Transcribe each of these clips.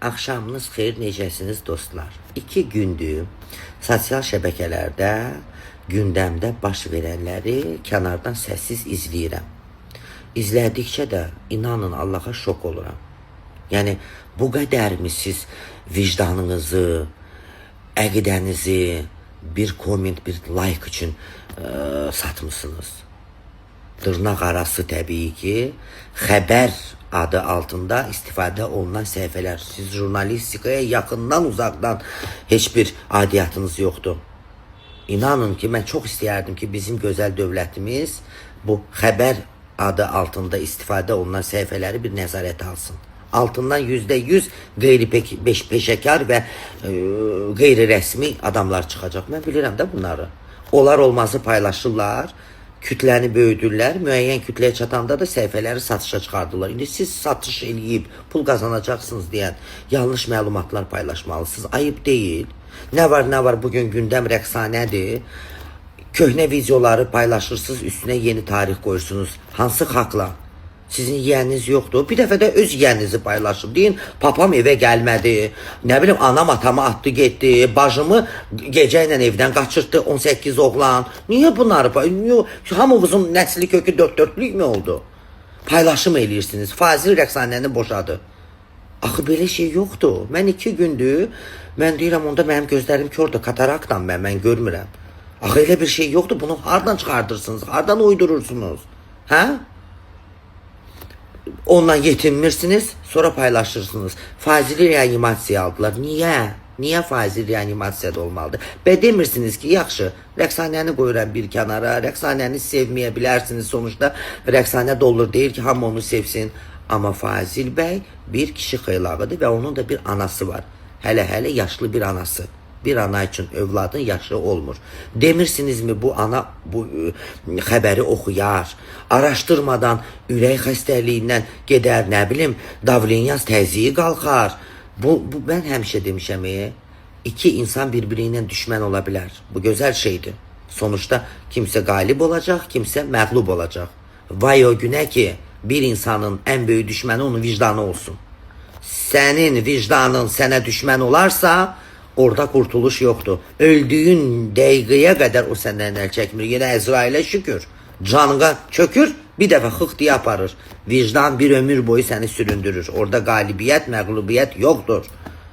Axşamınız xeyir, necəsiniz dostlar? 2 gündür sosial şəbəkələrdə, gündəmdə baş verənləri kənardan səssiz izləyirəm. İzlədikcə də inanın Allaha şok oluram. Yəni bu qədərmi siz vicdanınızı, əqidənizi bir komment, bir like üçün satmışsınız? Dırnaq arası təbii ki, xəbər adı altında istifadə olunan səhifələr. Siz jurnalistikaya yaxından, uzaqdan heç bir adiyyatınız yoxdur. İnanın ki, mən çox istəyərdim ki, bizim gözəl dövlətimiz bu xəbər adı altında istifadə olunan səhifələri bir nəzarət alsın. Altından %100 qeyri-peşəkar və qeyri-rəsmi adamlar çıxacaq. Mən bilirəm də bunları. Onlar olmazı paylaşırlar, kütləni böyüdürlər, müəyyən kütləyə çatanda da səhifələri satışa çıxardırlar. İndi siz satış eləyib, pul qazanacaqsınız deyən yanlış məlumatlar paylaşmalısınız. Ayıb deyil. Nə var bugün gündəm rəqsanədir. Köhnə videoları paylaşırsınız, üstünə yeni tarix qoyursunuz. Hansı haqla? Sizin yiyəniniz yoxdur. Bir dəfə də öz yiyəninizi paylaşıb. Deyin, papam evə gəlmədi. Nə bilim, anam atamı atdı getdi. Bacımı gecə ilə evdən qaçırtdı 18 oğlan. Niyə bunları? Hamımızın nəsli kökü 4-4'lük mü oldu? Paylaşım eləyirsiniz. Fazil rəqsanəni boşadı. Axı belə şey yoxdur. Mən 2 gündür, mən deyirəm onda mənim gözlərim kördür. Kataraktam mən görmürəm. Axı elə bir şey yoxdur. Bunu hardan çıxardırsınız? Hardan uydurursunuz? Hə? Ondan yetinmirsiniz, sonra paylaşırsınız. Fazili reanimasiya aldılar. Niyə? Niyə fazili reanimasiyada olmalıdır? Demirsiniz ki, yaxşı, rəqsanəni qoyuram bir kənara, rəqsanəni sevməyə bilərsiniz. Sonuçta rəqsanə dolur deyir ki, hamı onu sevsin. Amma Fazil bəy bir kişi xeylağıdır və onun da bir anası var. Hələ yaşlı bir anası. Bir ana üçün övladın yaşı olmur. Demirsinizmi bu ana bu xəbəri oxuyar, araşdırmadan ürək xəstəliyindən gedər, nə bilim, davlenyaz təzyiyi qalxar. Ben həmişə demişəm, iki insan birbiriyle düşmən ola bilər. Bu gözəl şeydir. Sonuçta kimsə qalib olacaq, kimsə məğlub olacaq. Vay o günə ki, bir insanın ən böyük düşməni onun vicdanı olsun. Sənin vicdanın sənə düşmən olarsa, orada kurtuluş yoktu. Öldüğün dəqiqəyə qədər o səndən əl çəkmir. Yenə Əzrailə şükür. Canına çökür, bir dəfə xıx deyə aparır. Vicdan bir ömür boyu səni süründürür. Orada qalibiyyət, məğlubiyyət yoktur.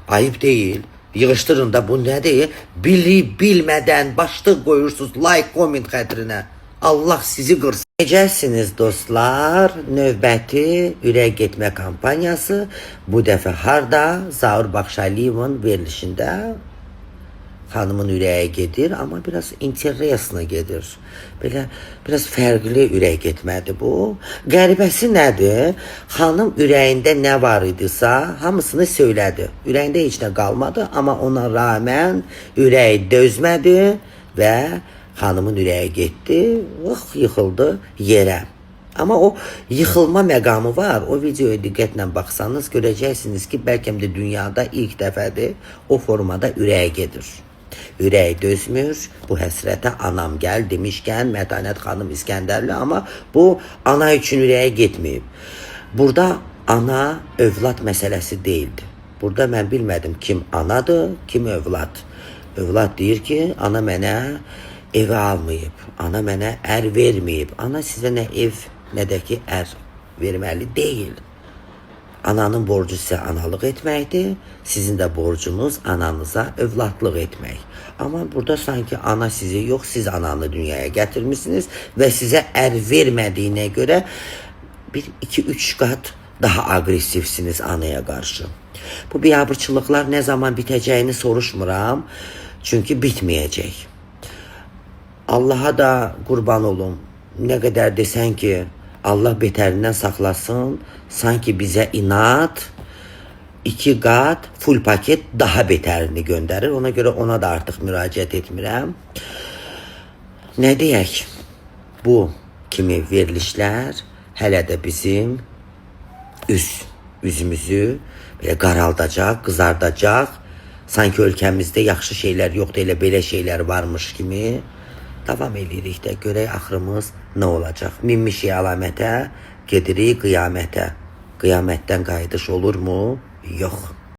Ayıp değil. Yığışdırın da bu nədir? Bilmədən başlıq qoyursunuz like, comment xətrinə. Allah sizi qırsın. Necəsiniz dostlar? Növbəti ürək getmə kampaniyası bu dəfə harda? Zaur Baxşaliyevin verilişində xanımın ürəyi gedir, amma biraz interesna gedir. Belə biraz fərqli ürək getmədir bu. Qəribəsi nədir? Xanım ürəyində nə var idisə, hamısını söylədi. Ürəyində heç nə qalmadı, amma ona rağmen ürəyi dözmədi və xanımın ürəyi getdi, yıxıldı yerə. Amma o yıxılma məqamı var. O videoya diqqətlə baxsanız görəcəksiniz ki, bəlkə də dünyada ilk dəfədir o formada ürəyi gedir. Ürəyi dözmür. Bu həsrətə anam gəl demişkən Mətanət xanım İskəndərli, amma bu ana üçün ürəyi getməyib. Burada ana övlad məsələsi deyildi. Burada mən bilmədim kim anadır, kim övlad. Övlad deyir ki, ana mənə evi almayıb, ana mənə ər verməyib. Ana sizə nə ev, nə də ki ər verməli deyil. Ananın borcu sizə analıq etməkdir, sizin də borcunuz ananıza övladlıq etmək. Amma burada sanki ana sizi yox, siz ananı dünyaya gətirmişsiniz və sizə ər vermədiyinə görə 1-2-3 qat daha agresivsiniz anaya qarşı. Bu biabırçılıqlar nə zaman bitəcəyini soruşmuram, çünki bitməyəcək. Allah'a da qurban olum. Nə qədər desən ki, Allah betərindən saxlasın, sanki bizə inat, 2 qat, full paket daha betərini göndərir. Ona görə ona da artıq müraciət etmirəm. Nə deyək? Bu kimi verilişlər hələ də bizim üzümüzü belə qaraldacaq, qızardacaq. Sanki ölkəmizdə yaxşı şeylər yoxdur, elə belə şeylər varmış kimi. Davam edirik də, görək axırımız nə olacaq? Minmişik əlamətə, gedirik qiyamətə. Qiyamətdən qayıdış olurmu? Yox.